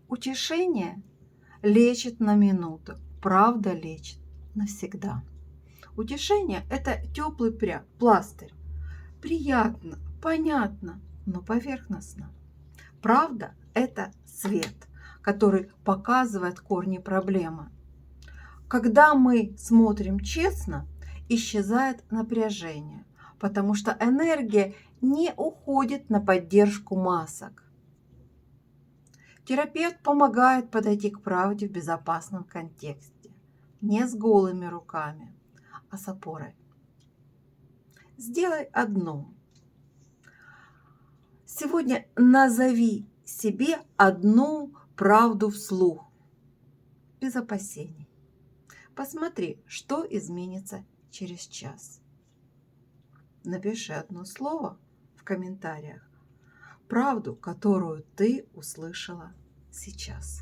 Утешение лечит на минуту, правда лечит навсегда. Утешение – это теплый пластырь. Приятно, понятно, но поверхностно. Правда – это свет, который показывает корни проблемы. Когда мы смотрим честно, исчезает напряжение, потому что энергия не уходит на поддержку масок. Терапевт помогает подойти к правде в безопасном контексте, не с голыми руками, а с опорой. Сделай одно. Сегодня назови себе одну правду вслух, без опасений. Посмотри, что изменится через час. Напиши одно слово в комментариях, правду, которую ты услышала сейчас.